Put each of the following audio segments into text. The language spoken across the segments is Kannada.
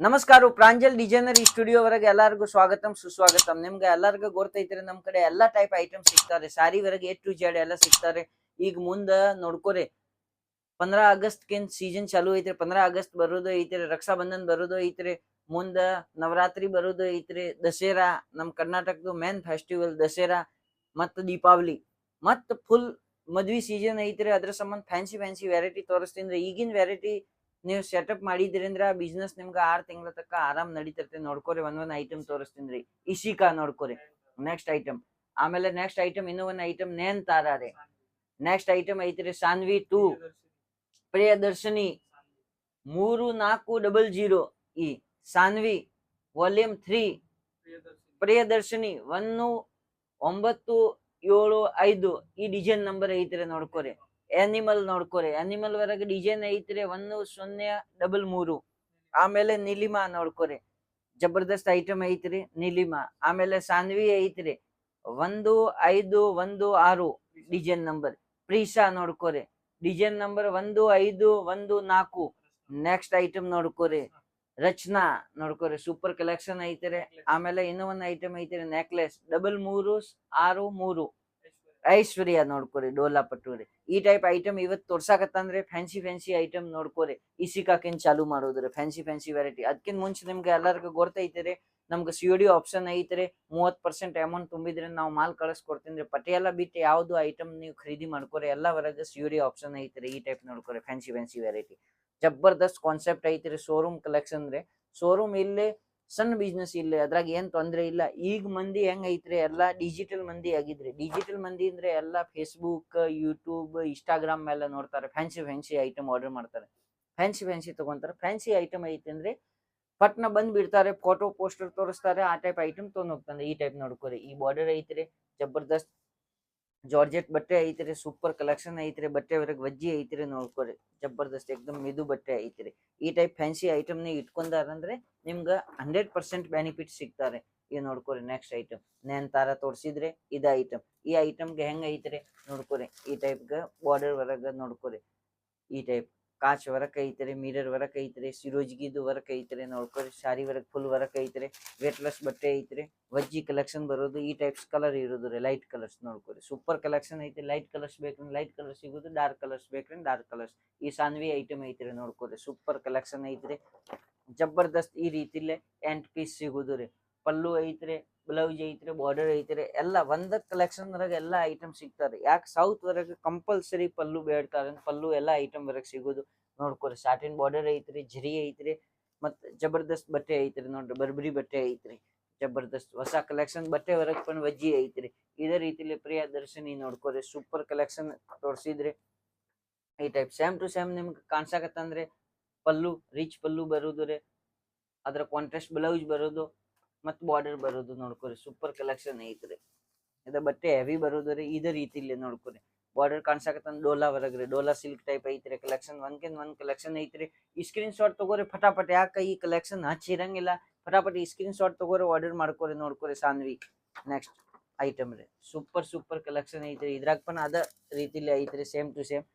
ನಮಸ್ಕಾರ ಪ್ರಾಂಜಲ್ ಡಿಸೈನರ್ ಸ್ಟುಡಿಯೋ ವರೆಗೆ ಎಲ್ಲರಿಗೂ ಸ್ವಾಗತಂ ಸುಸ್ವಾಗತಂ. ನಿಮ್ಗೆ ಎಲ್ಲರಿಗೂ ಗೊತ್ತೈತ್ರಿ ನಮ್ ಕಡೆ ಎಲ್ಲಾ ಟೈಪ್ ಐಟಮ್ ಸಿಗ್ತಾರೆ. ಸಾರಿ ವರೆಗೆ A to Z ಎಲ್ಲ ಸಿಗ್ತಾರೆ. ಈಗ ಮುಂದ ನೋಡ್ಕೋರಿ 15 ಆಗಸ್ಟ್ ಸೀಸನ್ ಚಾಲು ಐತ್ರಿ. 15 ಆಗಸ್ಟ್ ಬರೋದು ಐತ್ರಿ, ರಕ್ಷಾ ಬಂಧನ್ ಬರೋದು ಐತ್ರಿ, ಮುಂದ ನವರಾತ್ರಿ ಬರೋದು ಐತ್ರಿ, ದಸರಾ ನಮ್ ಕರ್ನಾಟಕದ ಮೇನ್ ಫೆಸ್ಟಿವಲ್ ದಸರಾ ಮತ್ತ ದೀಪಾವಳಿ ಮತ್ತ ಫುಲ್ ಮದ್ವಿ ಸೀಸನ್ ಐತ್ರಿ. ಅದ್ರ ಸಂಬಂಧ ಫ್ಯಾನ್ಸಿ ವೆರೈಟಿ ತೋರಿಸ್ತೀನಿ. ಈಗಿನ ವೆರೈಟಿ ನೀವು ಸೆಟಪ್ ಮಾಡಿದ್ರಿ ಅಂದ್ರ ಬಿಸ್ನೆಸ್ ನಿಮ್ಗೆ 6 ತಿಂಗಳ ತನಕ ಆರಾಮ್ ನಡೀತಿರ್ತೈತಿ. ನೋಡ್ಕೋರಿ ಒಂದ್ ಐಟಮ್ ತೋರಿಸ್ತೀನಿ. Ishika ನೋಡ್ಕೋರಿ next item. ಆಮೇಲೆ ನೆಕ್ಸ್ಟ್ ಐಟಮ್ ಇನ್ನೂ ಒಂದ್ ಐಟಮ್ ನೇನ್ ತಾರಾ ರೀ. ನೆಕ್ಸ್ಟ್ ಐಟಮ್ ಐತ್ರಿ ಸಾನ್ವಿ 2 ಪ್ರಿಯದರ್ಶಿನಿ 3400 ಈ ಸಾನ್ವಿ ವಾಲ್ಯೂಮ್ 3 ಪ್ರಿಯದರ್ಶಿನಿ 1975 ಈ ಡಿಸೈನ್ ನಂಬರ್ ಐತ್ರಿ. ನೋಡ್ಕೋರಿ ಅನಿಮಲ್ ನೋಡ್ಕೋರಿ, ಅನಿಮಲ್ ವರೆಗೆ ಡಿಸೈನ್ ಐತ್ರಿ 1033. ಆಮೇಲೆ ನಿಲಿಮಾ ನೋಡ್ಕೋರಿ, ಜಬರ್ದಸ್ತ್ ಐಟಮ್ ಐತ್ರಿ ನಿಲಿಮಾ. ಆಮೇಲೆ ಸಾನ್ವಿ ಐತ್ರಿ 1516 ಡಿಸೈನ್ ನಂಬರ್. ಪ್ರೀಸಾ ನೋಡ್ಕೋರಿ ಡಿಸೈನ್ ನಂಬರ್ 1514. ನೆಕ್ಸ್ಟ್ ಐಟಮ್ ನೋಡ್ಕೋರಿ ರಚನಾ ನೋಡ್ಕೋರಿ, ಸೂಪರ್ ಕಲೆಕ್ಷನ್ ಐತ್ರಿ. ಆಮೇಲೆ ಇನ್ನೂ ಒಂದ್ ಐಟಮ್ ಐತ್ರಿ ನೆಕ್ಲೆಸ್ 3363 ಐಶ್ವರ್ಯ ನೋಡ್ಕೋರಿ, ಡೋಲಾ ಪಟೋರಿ. ಈ ಟೈಪ್ ಐಟಮ್ ಇವತ್ ತೋರ್ಸಾಕತ್ತಂದ್ರೆ ಫ್ಯಾನ್ಸಿ ಐಟಮ್ ನೋಡ್ಕೋರಿ. ಇಸಿಕಾಕಿನ್ ಚಾಲು ಮಾಡೋದ್ರಿ ಫ್ಯಾನ್ಸಿ ವೆರೈಟಿ. ಅದಕ್ಕಿಂತ ಮುಂಚೆ ನಿಮ್ಗೆ ಎಲ್ಲರಿಗೂ ಗೊತ್ತೈತಿರಿ ನಮ್ಗೆ COD ಆಪ್ಷನ್ ಐತ್ರಿ. 30% ಅಮೌಂಟ್ ತುಂಬಿದ್ರೆ ನಾವು ಮಾಲ್ ಕಳಿಸ್ಕೊಡ್ತೀನಿ. ಪಟಿಯಾಲ ಬಿಟ್ಟು ಯಾವ್ದು ಐಟಮ್ ನೀವು ಖರೀದಿ ಮಾಡ್ಕೋರಿ ಎಲ್ಲ ಹೊರಗೆ COD ಆಪ್ಷನ್ ಐತ್ರಿ. ಈ ಟೈಪ್ ನೋಡ್ಕೋರಿ ಫ್ಯಾನ್ಸಿ ವೆರೈಟಿ. ಜಬರ್ದಸ್ತ್ ಕಾನ್ಸೆಪ್ಟ್ ಐತ್ರಿ. ಶೋರೂಮ್ ಕಲೆಕ್ಷನ್ ರೀ. ಶೋರೂಮ್ ಇಲ್ಲೇ ಸಣ್ಣ ಬಿಸ್ನೆಸ್ ಇಲ್ಲ, ಅದ್ರಾಗ ಏನ್ ತೊಂದ್ರೆ ಇಲ್ಲ. ಈಗ ಮಂದಿ ಹೆಂಗ್ ಐತ್ರಿ ಎಲ್ಲಾ ಡಿಜಿಟಲ್ ಮಂದಿ ಆಗಿದ್ರಿ. ಡಿಜಿಟಲ್ ಮಂದಿ ಅಂದ್ರೆ ಎಲ್ಲಾ ಫೇಸ್ಬುಕ್, ಯೂಟ್ಯೂಬ್, ಇನ್ಸ್ಟಾಗ್ರಾಮ್ ಮೇಲೆ ನೋಡ್ತಾರೆ. ಫ್ಯಾನ್ಸಿ ಐಟಮ್ ಆರ್ಡರ್ ಮಾಡ್ತಾರೆ, ಫ್ಯಾನ್ಸಿ ತಗೊಂತಾರೆ. ಫ್ಯಾನ್ಸಿ ಐಟಮ್ ಐತಿ ಅಂದ್ರೆ ಪಟ್ನ ಬಂದ್ ಬಿಡ್ತಾರೆ, ಫೋಟೋ ಪೋಸ್ಟರ್ ತೋರಿಸ್ತಾರೆ, ಆ ಟೈಪ್ ಐಟಮ್ ತೊಗೊಂಡ್ ಹೋಗ್ತಾನೆ. ಈ ಟೈಪ್ ನೋಡ್ಕೋರಿ. ಈ ಬಾರ್ಡರ್ ಐತ್ರಿ ಜಬರ್ದಸ್ತ್ ಜಾರ್ಜೆಟ್ ಬಟ್ಟೆ ಐತ್ರಿ. ಸೂಪರ್ ಕಲೆಕ್ಷನ್ ಐತ್ರಿ. ಬಟ್ಟೆ ಹೊರಗೆ ವಜ್ಜಿ ಐತ್ರಿ. ನೋಡ್ಕೋರಿ ಜಬರ್ದಸ್ತ್ ಎಕ್ದಮ್ ಮಿದು ಬಟ್ಟೆ ಐತ್ರಿ. ಈ ಟೈಪ್ ಫ್ಯಾನ್ಸಿ ಐಟಮ್ ನೀವು ಇಟ್ಕೊಂಡಾರಂದ್ರೆ ನಿಮ್ಗ 100% ಬೆನಿಫಿಟ್ ಸಿಗ್ತಾರೆ. ಈಗ ನೋಡ್ಕೋರಿ ನೆಕ್ಸ್ಟ್ ಐಟಮ್ ನೇನ್ ತಾರ ತೋರ್ಸಿದ್ರೆ ಇದ ಐಟಮ್. ಈ ಐಟಮ್ಗೆ ಹೆಂಗ್ ಐತ್ರಿ ನೋಡ್ಕೋರಿ. ಈ ಟೈಪ್ಗೆ ಬಾರ್ಡರ್ ಹೊರಗ ನೋಡ್ಕೋರಿ. ಈ ಟೈಪ್ ಕಾಚ್ ವರ್ಕ್ ಐತ್ರಿ, ಮಿರರ್ ವರ್ಕ್ ಐತ್ರಿ, ಸಿರೋಜ್ಗಿದು ವರ್ಕ್ ಐತ್ರಿ. ನೋಡ್ಕೋರಿ ಶಾರಿ ವರ್ಕ್ ಫುಲ್ ವರ್ಕ್ ಐತ್ರಿ. ವೇಟ್ಲೆಸ್ ಬಟ್ಟೆ ಐತ್ರಿ. ವಜ್ಜಿ ಕಲೆಕ್ಷನ್ ಬರೋದು ಈ ಟೈಪ್ಸ್ ಕಲರ್ ಇರೋದು ರೀ. ಲೈಟ್ ಕಲರ್ಸ್ ನೋಡ್ಕೋರಿ ಸೂಪರ್ ಕಲೆಕ್ಷನ್ ಐತಿ. ಲೈಟ್ ಕಲರ್ಸ್ ಬೇಕ್ರಿ ಲೈಟ್ ಕಲರ್ ಸಿಗೋದು, ಡಾರ್ಕ್ ಕಲರ್ಸ್ ಬೇಕ್ರಿ ಡಾರ್ಕ್ ಕಲರ್ಸ್. ಈ ಸಾನ್ವಿ ಐಟಮ್ ಐತ್ರಿ. ನೋಡ್ಕೋರಿ ಸೂಪರ್ ಕಲೆಕ್ಷನ್ ಐತ್ರಿ. ಜಬರ್ದಸ್ತ್ ಈ ರೀತಿಲೇ 8 ಪೀಸ್ ಸಿಗೋದು ರೀ. ಪಲ್ಲು ಐತ್ರಿ, ಬ್ಲೌಸ್ ಐತ್ರಿ, ಬಾರ್ಡರ್ ಐತ್ರಿ. ಎಲ್ಲ ಒಂದ ಕಲೆಕ್ಷನ್ ವರೆಗೆ ಎಲ್ಲಾ ಐಟಮ್ ಸಿಗ್ತಾರೆ. ಯಾಕೆ ಸೌತ್ ವರೆಗೆ ಕಂಪಲ್ಸರಿ ಪಲ್ಲು ಬೇಡ್ತಾರೆ, ಪಲ್ಲು ಎಲ್ಲಾ ಐಟಮ್ ವರೆಗೆ ಸಿಗೋದು. ನೋಡ್ಕೋರಿ ಸಾಟಿನ್ ಬಾರ್ಡರ್ ಐತ್ರಿ, ಜರಿ ಐತ್ರಿ, ಮತ್ ಜಬರ್ದಸ್ತ್ ಬಟ್ಟೆ ಐತ್ರಿ. ನೋಡ್ರಿ ಬರ್ಬರಿ ಬಟ್ಟೆ ಐತ್ರಿ. ಜಬರ್ದಸ್ತ್ ಹೊಸ ಕಲೆಕ್ಷನ್ ಬಟ್ಟೆ ಹೊರಗ್ ಪನ್ ವಜ್ಜಿ ಐತ್ರಿ. ಇದೇ ರೀತಿಲಿ ಪ್ರಿಯದರ್ಶಿನಿ ನೋಡ್ಕೋರಿ ಸೂಪರ್ ಕಲೆಕ್ಷನ್ ತೋರ್ಸಿದ್ರಿ. ಈ ಟೈಪ್ ಸೇಮ್ ಟು ಸೇಮ್ ನಿಮ್ಗೆ ಕಾಣ್ಸಾಕತ್ತಂದ್ರೆ ಪಲ್ಲು ರಿಚ್ ಪಲ್ಲು ಬರೋದು ರೀ, ಅದ್ರ ಕಾಂಟ್ರಾಸ್ಟ್ ಬ್ಲೌಸ್ ಬರೋದು, ಮತ್ ಬಾರ್ಡರ್ ಬರೋದು. ನೋಡ್ಕೋರಿ ಸೂಪರ್ ಕಲೆಕ್ಷನ್ ಐತ್ರಿ. ಇದ ಬಟ್ಟೆ ಹೆವಿ ಬರೋದು ರೀ. ಇದೇ ರೀತಿಲಿ ನೋಡ್ಕೋರಿ ಬಾರ್ಡರ್ ಕಾಣ್ಸಾಕತ್ತಂದ್ ಡೋಲಾ ಹೊರಗ್ರಿ. ಡೋಲಾ ಸಿಲ್ಕ್ ಟೈಪ್ ಐತ್ರಿ. ಕಲೆಕ್ಷನ್ ಒಂದ್ ಕಲೆಕ್ಷನ್ ಐತ್ರಿ. ಈ ಸ್ಕ್ರೀನ್ ಶಾಟ್ ತಗೋರಿ ಫಟಾಫಟ್. ಯಾಕ ಈ ಕಲೆಕ್ಷನ್ ಹಚ್ಚಿರಂಗಿಲ್ಲ, ಫಟಾಫಟ್ ಈ ಸ್ಕ್ರೀನ್ ಶಾಟ್ ತಗೋರಿ ಆರ್ಡರ್ ಮಾಡ್ಕೋರಿ. ನೋಡ್ಕೋರಿ ಸಾನ್ವಿ ನೆಕ್ಸ್ಟ್ ಐಟಮ್ ರೀ. ಸೂಪರ್ ಕಲೆಕ್ಷನ್ ಐತ್ರಿ. ಇದ್ರಾಗ ಪನ್ ಅದ ರೀತಿಲಿ ಐತ್ರಿ same to same.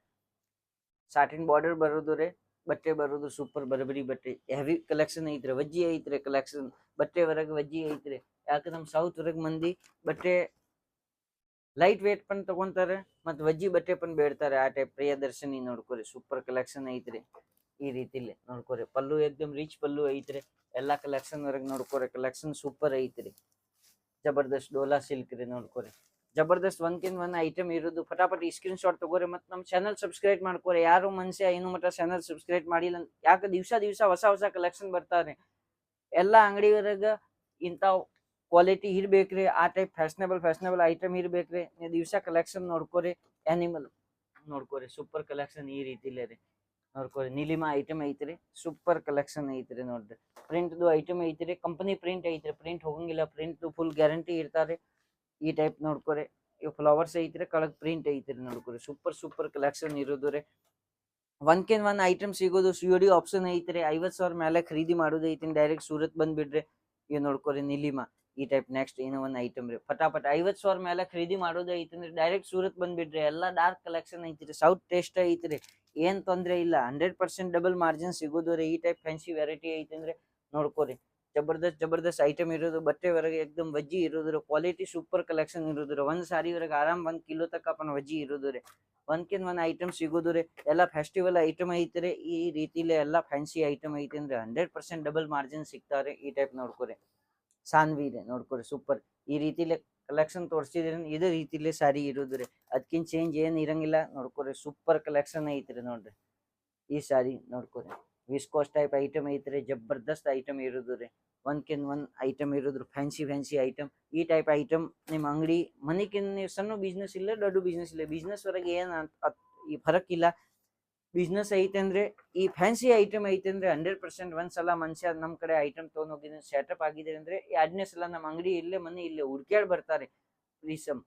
Satin border ಬರೋದು ರೀ, ಬಟ್ಟೆ ಬರೋದು ಸೂಪರ್ ಬರಬರಿ ಬಟ್ಟೆ. ಹೆವಿ ಕಲೆಕ್ಷನ್ ಐತ್ರಿ, ವಜ್ಜಿ ಐತ್ರಿ ಕಲೆಕ್ಷನ್. ಬಟ್ಟೆ ಹೊರಗೆ ವಜ್ಜಿ ಐತ್ರಿ. ಯಾಕೆ ನಮ್ ಸೌತ್ ಹೊರಗ್ ಮಂದಿ ಬಟ್ಟೆ ಲೈಟ್ ವೇಟ್ ಪನ್ ತಗೊಂತಾರೆ, ಮತ್ ವಜ್ಜಿ ಬಟ್ಟೆ ಪನ್ ಬೇಡ್ತಾರೆ. ಆ ಟೈಪ್ ಪ್ರಿಯದರ್ಶಿನಿ ನೋಡ್ಕೋರಿ ಸೂಪರ್ ಕಲೆಕ್ಷನ್ ಐತ್ರಿ. ಈ ರೀತಿಲಿ ನೋಡ್ಕೋರಿ ಪಲ್ಲು ಎಕ್ದಮ್ ರಿಚ್ ಪಲ್ಲು ಐತ್ರಿ. ಎಲ್ಲಾ ಕಲೆಕ್ಷನ್ ವರೆಗೆ ನೋಡ್ಕೋರಿ. ಕಲೆಕ್ಷನ್ ಸೂಪರ್ ಐತ್ರಿ. ಜಬರ್ದಸ್ತ್ ಡೋಲಾ ಸಿಲ್ಕ್ ರೀ. ನೋಡ್ಕೋರಿ ಜಬರ್ದಸ್ತ್ ಒಂದ್ ಐಟಮ್ ಇರೋದು. ಫಟಾಫಟ್ ಈ ಸ್ಕ್ರೀನ್ ಶಾಟ್ ತಗೋರಿ. ಮತ್ ನಮ್ ಚಾನಲ್ ಸಬ್ಸ್ಕ್ರೈಬ್ ಮಾಡ್ಕೋರಿ. ಯಾರು ಮನುಷ್ಯ ಇನ್ನು ಮಟ್ಟ ಚಾನಲ್ ಸಬ್ಸ್ಕ್ರೈಬ್ ಮಾಡಿಲ್ಲ, ಯಾಕೆ ದಿವಸ ಹೊಸ ಕಲೆಕ್ಷನ್ ಬರ್ತಾವ್ರಿ. ಎಲ್ಲಾ ಅಂಗಡಿವರೆಗ ಇಂತಾವ್ ಕ್ವಾಲಿಟಿ ಇರ್ಬೇಕ್ರಿ. ಆ ಟೈಪ್ ಫ್ಯಾಷನಬಲ್ ಐಟಮ್ ಇರ್ಬೇಕ್ರಿ. ನೀವು ದಿವಸ ಕಲೆಕ್ಷನ್ ನೋಡ್ಕೋರಿ. ಅನಿಮಲ್ ನೋಡ್ಕೋರಿ ಸೂಪರ್ ಕಲೆಕ್ಷನ್ ಈ ರೀತಿಲೇ ರೀ. ನೋಡ್ಕೋರಿ ನಿಲಿಮಾ ಐಟಮ್ ಐತ್ರಿ. ಸೂಪರ್ ಕಲೆಕ್ಷನ್ ಐತ್ರಿ. ನೋಡ್ರಿ ಪ್ರಿಂಟ್ ಐಟಮ್ ಐತ್ರಿ. ಕಂಪನಿ ಪ್ರಿಂಟ್ ಐತ್ರಿ. ಪ್ರಿಂಟ್ ಹೋಗಂಗಿಲ್ಲ. ಪ್ರಿಂಟ್ ಫುಲ್ ಗ್ಯಾರಂಟಿ ಇರ್ತಾರೆ. ಈ ಟೈಪ್ ನೋಡ್ಕೋರಿ. ಇವ್ ಫ್ಲವರ್ಸ್ ಐತ್ರಿ, ಕಳಗ್ ಪ್ರಿಂಟ್ ಐತ್ರಿ. ನೋಡ್ಕೋರಿ ಸೂಪರ್ ಕಲೆಕ್ಷನ್ ಇರೋದು ರೀ. ಒಂದ್ ಐಟಮ್ ಸಿಗೋದು. COD ಆಪ್ಷನ್ ಐತ್ರಿ. 50,000 ಮೇಲೆ ಖರೀದಿ ಮಾಡೋದು ಐತಿ. ಡೈರೆಕ್ಟ್ ಸೂರತ್ ಬಂದ್ ಬಿಡ್ರಿ. ಇವ್ ನೋಡ್ಕೋರಿ ನಿಲಿಮಾ ಈ ಟೈಪ್. ನೆಕ್ಸ್ಟ್ ಏನೋ ಒಂದ್ ಐಟಮ್ ರೀ. ಫಟಾಫಟ್ 50,000 ಮೇಲೆ ಖರೀದಿ ಮಾಡೋದು ಐತಂದ್ರೆ ಡೈರೆಕ್ಟ್ ಸೂರತ್ ಬಂದ್ ಬಿಡ್ರಿ. ಎಲ್ಲಾ ಡಾರ್ಕ್ ಕಲೆಕ್ಷನ್ ಐತ್ರಿ. ಸೌತ್ ಟೇಸ್ಟ್ ಐತ್ರಿ. ಏನ್ ತೊಂದ್ರೆ ಇಲ್ಲ. 100% ಡಬಲ್ ಮಾರ್ಜಿನ್ ಸಿಗೋದು ರೀ. ಈ ಟೈಪ್ ಫ್ಯಾನ್ಸಿ ವೆರೈಟಿ ಐತಂದ್ರೆ ನೋಡ್ಕೋರಿ. ಜಬರ್ದಸ್ತ್ ಐಟಮ್ ಇರೋದು, ಬಟ್ಟೆವರೆಗೆ ಎಕ್ದಮ್ ವಜ್ಜಿ ಇರೋದ್ರ, ಕ್ವಾಲಿಟಿ ಸೂಪರ್ ಕಲೆಕ್ಷನ್ ಇರೋದ್ರ, ಒಂದ್ ಸಾರಿ ವರೆಗೆ ಆರಾಮ್ 1 ಕಿಲೋ ತಕ್ಕ ಅಪ್ಪನ ವಜ್ಜಿ ಇರೋದ್ರಿ. ಒಂದ್ಕಿಂತ ಒಂದ್ ಐಟಮ್ ಸಿಗೋದ್ರಿ. ಎಲ್ಲಾ ಫೆಸ್ಟಿವಲ್ ಐಟಮ್ ಐತ್ರಿ. ಈ ರೀತಿಲಿ ಎಲ್ಲಾ ಫ್ಯಾನ್ಸಿ ಐಟಮ್ ಐತಿ ಅಂದ್ರೆ 100% ಡಬಲ್ ಮಾರ್ಜಿನ್ ಸಿಗ್ತಾವ್ರಿ. ಈ ಟೈಪ್ ನೋಡ್ಕೋರಿ. ಸಾನ್ವಿ ಇದೆ ನೋಡ್ಕೋರಿ, ಸೂಪರ್. ಈ ರೀತಿಲಿ ಕಲೆಕ್ಷನ್ ತೋರಿಸಿದ್ರಿ, ಇದೇ ರೀತಿಲಿ ಸಾರಿ ಇರೋದ್ರಿ. ಅದಕ್ಕಿಂತ ಚೇಂಜ್ ಏನ್ ಇರಂಗಿಲ್ಲ ನೋಡ್ಕೋರಿ. ಸೂಪರ್ ಕಲೆಕ್ಷನ್ ಐತ್ರಿ ನೋಡ್ರಿ. ಈ ಸಾರಿ ನೋಡ್ಕೋರಿ. ವಿಸ್ಕೋಸ್ ಟೈಪ್ ಐಟಮ್ ಐತ್ರಿ, ಜಬರ್ದಸ್ತ್ ಐಟಮ್ ಇರೋದು ರೀ. ಒಂದ್ಕಿಂತ ಒಂದ್ ಐಟಮ್ ಇರೋದ್ರು, ಫ್ಯಾನ್ಸಿ ಐಟಮ್. ಈ ಟೈಪ್ ಐಟಮ್ ನಿಮ್ ಅಂಗಡಿ ಮನಿಕಿನ್ ನೀವು ಸಣ್ಣ ಬಿಸ್ನೆಸ್ ಇಲ್ಲ, ದೊಡ್ಡ ಬಿಸ್ನೆಸ್ ಇಲ್ಲ, ಬಿಸ್ನೆಸ್ ವರೆಗೆ ಏನ್ ಈ ಫರಕ್ ಇಲ್ಲ. ಬಿಸ್ನೆಸ್ ಐತೆ ಅಂದ್ರೆ ಈ ಫ್ಯಾನ್ಸಿ ಐಟಮ್ ಐತೆ ಅಂದ್ರೆ 100% ಒಂದ್ಸಲ ಮನುಷ್ಯ ನಮ್ ಕಡೆ ಐಟಮ್ ತಗೊಂಡ್ ಹೋಗಿದ್ರೆ ಸೆಟಪ್ ಆಗಿದೆ ಅಂದ್ರೆ 2ನೇ ಸಲ ನಮ್ಮ ಅಂಗಡಿ ಇಲ್ಲೇ ಮನೆ ಇಲ್ಲೇ ಹುಡ್ಕ್ಯಾಡ್ ಬರ್ತಾರೆ. ರೀಸಮ್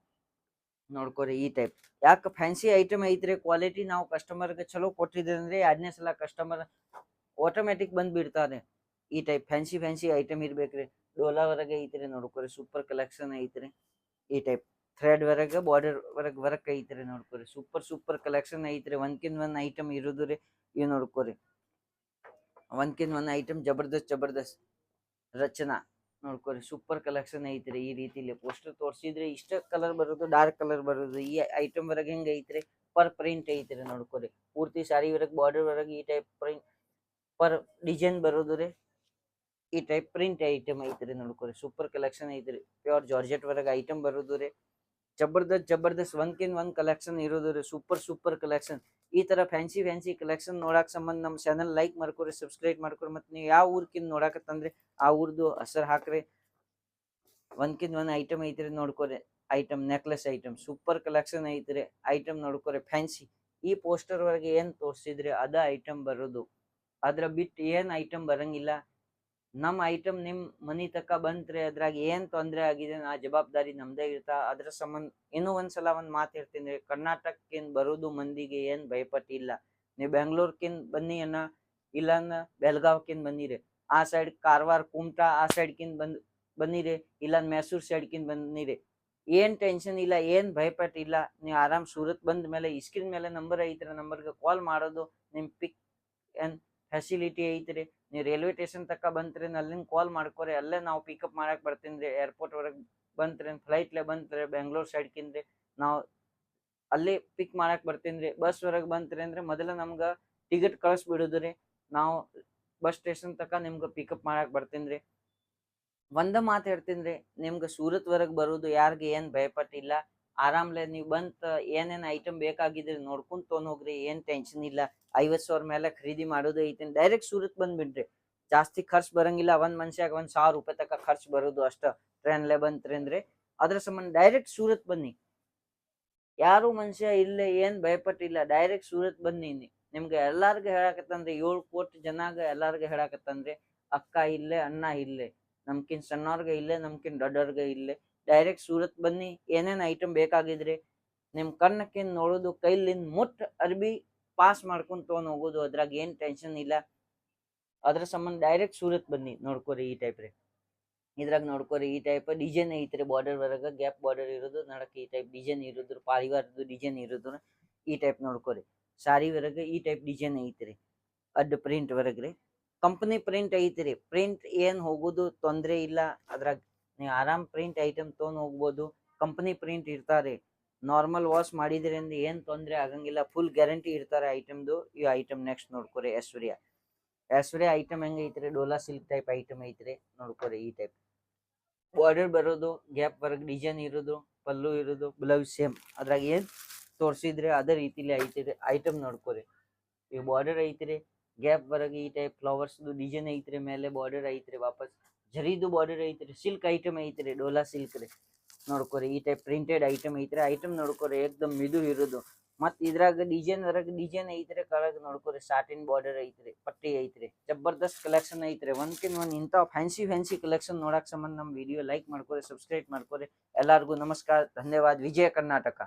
ನೋಡ್ಕೋರಿ. ಈ ಟೈಪ್ ಯಾಕೆ ಫ್ಯಾನ್ಸಿ ಐಟಮ್ ಐತ್ರಿ, ಕ್ವಾಲಿಟಿ ನಾವು ಕಸ್ಟಮರ್ಗೆ ಚಲೋ ಕೊಟ್ಟಿದ್ರೆ ಅಂದ್ರೆ 2ನೇ ಸಲ ಕಸ್ಟಮರ್ ಆಟೋಮೆಟಿಕ್ ಬಂದ್ ಬಿಡ್ತಾರೆ. ಈ ಟೈಪ್ ಫ್ಯಾನ್ಸಿ ಐಟಮ್ ಇರ್ಬೇಕ್ರಿ. ಡೋಲಾ ವರೆಗೆ ಐತ್ರಿ ನೋಡ್ಕೋರಿ, ಸೂಪರ್ ಕಲೆಕ್ಷನ್ ಐತ್ರಿ. ಈ ಟೈಪ್ ಥ್ರೆಡ್ ವರೆಗೆ ಬಾರ್ಡರ್ ವರ್ಕ್ ಐತ್ರಿ ನೋಡ್ಕೋರಿ. ಸೂಪರ್ ಕಲೆಕ್ಷನ್ ಐತ್ರಿ. ಒಂದ್ಕಿಂತ ಒಂದ್ ಐಟಮ್ ಇರುದು ರೀ. ಇವ್ ನೋಡ್ಕೋರಿ, ಒಂದ್ಕಿಂತ ಒಂದ್ ಐಟಮ್ ಜಬರ್ದಸ್ತ್ ರಚನಾ ನೋಡ್ಕೋರಿ, ಸೂಪರ್ ಕಲೆಕ್ಷನ್ ಐತ್ರಿ. ಈ ರೀತಿಲಿ ಪೋಸ್ಟರ್ ತೋರ್ಸಿದ್ರೆ ಇಷ್ಟ ಕಲರ್ ಬರೋದು, ಡಾರ್ಕ್ ಕಲರ್ ಬರೋದು. ಈ ಐಟಮ್ ವರೆಗೆ ಹೆಂಗ್ ಐತ್ರಿ, ಪರ್ ಪ್ರಿಂಟ್ ಐತ್ರಿ ನೋಡ್ಕೋರಿ. ಪೂರ್ತಿ ಸಾರಿ ವರೆಗೆ ಬಾರ್ಡರ್ ವರೆಗೆ ಈ ಟೈಪ್ ಪ್ರಿಂಟ್ ಪರ್ ಡಿಸೈನ್ ಬರೋದು ರೀ. ಈ ಟೈಪ್ ಪ್ರಿಂಟ್ ಐಟಮ್ ಐತ್ರಿ ನೋಡ್ಕೋರಿ. ಸೂಪರ್ ಕಲೆಕ್ಷನ್ ಐತ್ರಿ. ಪ್ಯೂರ್ ಜಾರ್ಜೆಟ್ ವರೆಗೆ ಐಟಮ್ ಬರೋದು ರೀ. ಜಬರ್ದಸ್ತ್ ಒಂದ್ಕಿಂತ ಒಂದ್ ಕಲೆಕ್ಷನ್ ಇರೋದು ರೀ. Super collection. ಈ ತರ ಫ್ಯಾನ್ಸಿ ಕಲೆಕ್ಷನ್ ನೋಡಕ್ ಸಂಬಂಧ ನಮ್ ಚಾನಲ್ ಲೈಕ್ ಮಾಡ್ಕೊರಿ, ಸಬ್ಸ್ಕ್ರೈಬ್ ಮಾಡ್ಕೊರಿ. ಮತ್ತೆ ನೀವು ಯಾವ ಊರ್ಕಿಂದ ನೋಡಕತ್ತಂದ್ರೆ ಆ ಊರ್ದು ಹೆಸರು ಹಾಕ್ರಿ. ಒಂದ್ಕಿಂತ ಒಂದ್ ಐಟಮ್ ಐತ್ರಿ ನೋಡ್ಕೋರಿ. Item necklace item super collection ಐತ್ರಿ. ಐಟಮ್ ನೋಡ್ಕೋರಿ ಫ್ಯಾನ್ಸಿ. ಈ ಪೋಸ್ಟರ್ ವರೆಗೆ ಏನ್ ತೋರ್ಸಿದ್ರಿ ಅದ ಐಟಮ್ ಬರೋದು. ಅದ್ರ ಬಿಟ್ಟು ಏನ್ ಐಟಮ್ ಬರಂಗಿಲ್ಲ. ನಮ್ ಐಟಮ್ ನಿಮ್ ಮನಿ ತಕ ಬಂತ್ರಿ, ಅದ್ರಾಗ ಏನ್ ತೊಂದ್ರೆ ಆಗಿದೆ ಆ ಜವಾಬ್ದಾರಿ ನಮ್ದೇ ಇರ್ತಾ. ಅದ್ರ ಸಂಬಂಧ ಇನ್ನೂ ಒಂದ್ಸಲ ಒಂದ್ ಮಾತು ಹೇಳ್ತೀನಿ, ಕರ್ನಾಟಕಕ್ಕಿಂದ ಬರೋದು ಮಂದಿಗೆ ಏನ್ ಭಯಪಟ್ಟಿಲ್ಲ. ನೀವು ಬೆಂಗ್ಳೂರ್ಕಿಂದ ಬನ್ನಿ ಅನ್ನ, ಇಲ್ಲನ್ನ ಬೆಳಗಾವ್ಕಿಂದ ಬನ್ನಿರಿ, ಆ ಸೈಡ್ ಕಾರವಾರ ಕುಮಟಾ ಆ ಸೈಡ್ಕಿಂದ ಬನ್ನಿರಿ, ಇಲ್ಲ ಮೈಸೂರ್ ಸೈಡ್ಕಿಂದ ಬನ್ನಿರಿ, ಏನ್ ಟೆನ್ಷನ್ ಇಲ್ಲ, ಏನ್ ಭಯಪಟ್ಟಿಲ್ಲ. ನೀವು ಆರಾಮ್ ಸೂರತ್ ಬಂದ ಮೇಲೆ ಸ್ಕ್ರೀನ್ ಮೇಲೆ ನಂಬರ್ ಐತ್ರಿ, ನಂಬರ್ಗೆ ಕಾಲ್ ಮಾಡೋದು. ನಿಮ್ ಪಿಕ್ ಏನ್ ಫೆಸಿಲಿಟಿ ಐತ್ರಿ. ನೀವು ರೈಲ್ವೆ ಸ್ಟೇಷನ್ ತಕ ಬಂತ್ರಿ, ಅಲ್ಲಿಂದ ಕಾಲ್ ಮಾಡ್ಕೊರಿ, ಅಲ್ಲೇ ನಾವು ಪಿಕಪ್ ಮಾಡಕ್ ಬರ್ತೀನಿ. ಏರ್ಪೋರ್ಟ್ ವರೆಗೆ ಬಂತ್ರಿ, ಫ್ಲೈಟ್ಲೆ ಬಂತ್ರಿ ಬೆಂಗ್ಳೂರ್ ಸೈಡ್ಕಿಂದ್ರಿ, ನಾವು ಅಲ್ಲೇ ಪಿಕ್ ಮಾಡಕ್ ಬರ್ತೀನಿ. ಬಸ್ ವರೆಗೆ ಬಂತ್ರಿ ಅಂದ್ರೆ ಮೊದಲ ನಮ್ಗ ಟಿಕೆಟ್ ಕಳಿಸ್ಬಿಡುದ್ರಿ. ನಾವು ಬಸ್ ಸ್ಟೇಷನ್ ತಕ ನಿಮ್ಗ ಪಿಕಪ್ ಮಾಡಕ್ ಬರ್ತೀನಿ. ಒಂದ ಮಾತು ಹೇಳ್ತೀನಿ, ನಿಮ್ಗೆ ಸೂರತ್ ವರೆಗೆ ಬರೋದು ಯಾರಿಗೆ ಏನ್ ಭಯಪಟ್ಟಿಲ್ಲ. ಆರಾಮ್ಲೆ ನೀವು ಬಂತ ಏನೇನ್ ಐಟಮ್ ಬೇಕಾಗಿದ್ರಿ ನೋಡ್ಕೊಂಡ್ ತೊಗೊಂಡ್ ಹೋಗ್ರಿ, ಏನ್ ಟೆನ್ಷನ್ ಇಲ್ಲ. 50,000 ಮೇಲೆ ಖರೀದಿ ಮಾಡೋದು ಐತಿ, ಡೈರೆಕ್ಟ್ ಸೂರತ್ ಬಂದ್ಬಿಡ್ರಿ. ಜಾಸ್ತಿ ಖರ್ಚು ಬರಂಗಿಲ್ಲ. ಒಂದ್ ಮನುಷ್ಯಾಗ 1,000 ರೂಪಾಯಿ ತಕ ಖರ್ಚು ಬರೋದು ಅಷ್ಟ. ಟ್ರೈನ್ಲೆ ಬಂತ್ರಿ ಅಂದ್ರೆ ಅದ್ರ ಸಂಬಂಧ ಡೈರೆಕ್ಟ್ ಸೂರತ್ ಬನ್ನಿ. ಯಾರು ಮನುಷ್ಯ ಇಲ್ಲೇ ಏನ್ ಭಯಪಟ್ಟಿಲ್ಲ, ಡೈರೆಕ್ಟ್ ಸೂರತ್ ಬನ್ನಿ. ನಿಮ್ಗೆ ಎಲ್ಲಾರ್ಗ ಹೇಳಾಕತ್ತಂದ್ರೆ 7 ಕೋಟಿ ಜನಾಗ ಎಲ್ಲಾರ್ಗ ಹೇಳಾಕತ್ತಂದ್ರೆ ಅಕ್ಕ ಇಲ್ಲೇ, ಅಣ್ಣ ಇಲ್ಲೇ, ನಮ್ಕಿನ್ ಸಣ್ಣವ್ರಿಗೆ ಇಲ್ಲೇ, ನಮ್ಕಿನ್ ದೊಡ್ಡವ್ರಿಗೆ ಇಲ್ಲೇ. ಡೈರೆಕ್ಟ್ ಸೂರತ್ ಬನ್ನಿ. ಏನೇನ್ ಐಟಮ್ ಬೇಕಾಗಿದ್ರಿ ನಿಮ್ ಕಣ್ಣಕ್ಕಿನ್ ನೋಡೋದು, ಕೈಲಿಂದ ಮುಟ್ ಅರ್ಬಿ ಪಾಸ್ ಮಾಡ್ಕೊಂಡ್ ತೊಗೊಂಡ್ ಹೋಗೋದು, ಅದ್ರಾಗ ಏನ್ ಟೆನ್ಷನ್ ಇಲ್ಲ. ಅದ್ರ ಸಂಬಂಧ ಡೈರೆಕ್ಟ್ ಸೂರತ್ ಬನ್ನಿ ನೋಡ್ಕೋರಿ. ಈ ಟೈಪ್ ರೀ. ಇದ್ರಾಗ ನೋಡ್ಕೋರಿ, ಈ ಟೈಪ್ ಡಿಸೈನ್ ಐತ್ರಿ. ಬಾರ್ಡರ್ ವರೆಗ ಗ್ಯಾಪ್ ಬಾರ್ಡರ್ ಇರೋದು, ನಡಕ್ ಈ ಟೈಪ್ ಡಿಸೈನ್ ಇರೋದ್ರ, ಪಾರಿವಾರದ್ದು ಡಿಸೈನ್ ಇರೋದು. ಈ ಟೈಪ್ ನೋಡ್ಕೋರಿ. ಸಾರಿ ವರೆಗೆ ಈ ಟೈಪ್ ಡಿಸೈನ್ ಐತ್ರಿ. ಅಡ್ ಪ್ರಿಂಟ್ ವರೆಗ್ರಿ. ಕಂಪನಿ ಪ್ರಿಂಟ್ ಐತ್ರಿ. ಪ್ರಿಂಟ್ ಏನ್ ಹೋಗೋದು ತೊಂದ್ರೆ ಇಲ್ಲ. ಅದ್ರಾಗ ನೀವು ಆರಾಮ್ ಪ್ರಿಂಟ್ ಐಟಮ್ ತೊಗೊಂಡ್ ಹೋಗ್ಬೋದು. ಕಂಪನಿ ಪ್ರಿಂಟ್ ಇರ್ತಾರೆ. ನಾರ್ಮಲ್ ವಾಶ್ ಮಾಡಿದ್ರಿ ಅಂದ್ರೆ ಏನ್ ತೊಂದ್ರೆ ಆಗಂಗಿಲ್ಲ. ಫುಲ್ ಗ್ಯಾರಂಟಿ ಇರ್ತಾರೆ ಐಟಮ್ದು. ಈ ಐಟಮ್ ನೆಕ್ಸ್ಟ್ ನೋಡ್ಕೋರಿ, ಐಶ್ವರ್ಯ ಐಟಮ್ ಹೆಂಗ ಐತ್ರಿ, ಡೋಲಾ ಸಿಲ್ಕ್ ಟೈಪ್ ಐಟಮ್ ಐತ್ರಿ ನೋಡ್ಕೋರಿ. ಈ ಟೈಪ್ ಬಾರ್ಡರ್ ಬರೋದು, ಗ್ಯಾಪ್ ವರ್ಗ ಡಿಸೈನ್ ಇರೋದು, ಪಲ್ಲು ಇರೋದು, ಬ್ಲೌಸ್ ಸೇಮ್ ಅದ್ರಾಗ ಏನ್ ತೋರ್ಸಿದ್ರೆ ಅದೇ ರೀತಿಲಿ ಐತಿರಿ. ಐಟಮ್ ನೋಡ್ಕೋರಿ. ಈ ಬಾರ್ಡರ್ ಐತ್ರಿ, ಗ್ಯಾಪ್ ವರೆಗೆ ಈ ಟೈಪ್ ಫ್ಲವರ್ಸ್ ಡಿಸೈನ್ ಐತ್ರಿ. ಮೇಲೆ ಬಾರ್ಡರ್ ಐತ್ರಿ, ವಾಪಸ್ ಜರಿದು ಬಾರ್ಡರ್ ಐತ್ರಿ. ಸಿಲ್ಕ್ ಐಟಮ್ ಐತ್ರಿ, ಡೋಲಾ ಸಿಲ್ಕ್ ರೀ ನೋಡ್ಕೋರಿ. ಈ ಟೈಪ್ ಪ್ರಿಂಟೆಡ್ ಐಟಮ್ ಐತ್ರಿ. ಐಟಮ್ ನೋಡ್ಕೋರಿ, ಏಕ್ದಮ್ ಮಿದು ಇರೋದು. ಮತ್ ಇದ್ರಾಗ ಡಿಸೈನ್ ವರೆಗೆ ಡಿಸೈನ್ ಐತ್ರಿ. ಕೆಳಗ್ ನೋಡ್ಕೋರಿ, ಸಾಟಿನ್ ಬಾರ್ಡರ್ ಐತ್ರಿ, ಪಟ್ಟಿ ಐತ್ರಿ. ಜಬರ್ದಸ್ತ್ ಕಲೆಕ್ಷನ್ ಐತ್ರಿ. ಒಂದ್ಕಿನ್ ಒಂದ್ ಇಂತ ಫ್ಯಾನ್ಸಿ ಕಲೆಕ್ಷನ್ ನೋಡಕ್ ಸಂಬಂಧ ನಮ್ ವಿಡಿಯೋ ಲೈಕ್ ಮಾಡ್ಕೋರಿ, ಸಬ್ಸ್ಕ್ರೈಬ್ ಮಾಡ್ಕೋರಿ. ಎಲ್ಲಾರ್ಗು ನಮಸ್ಕಾರ, ಧನ್ಯವಾದ. ವಿಜಯ ಕರ್ನಾಟಕ.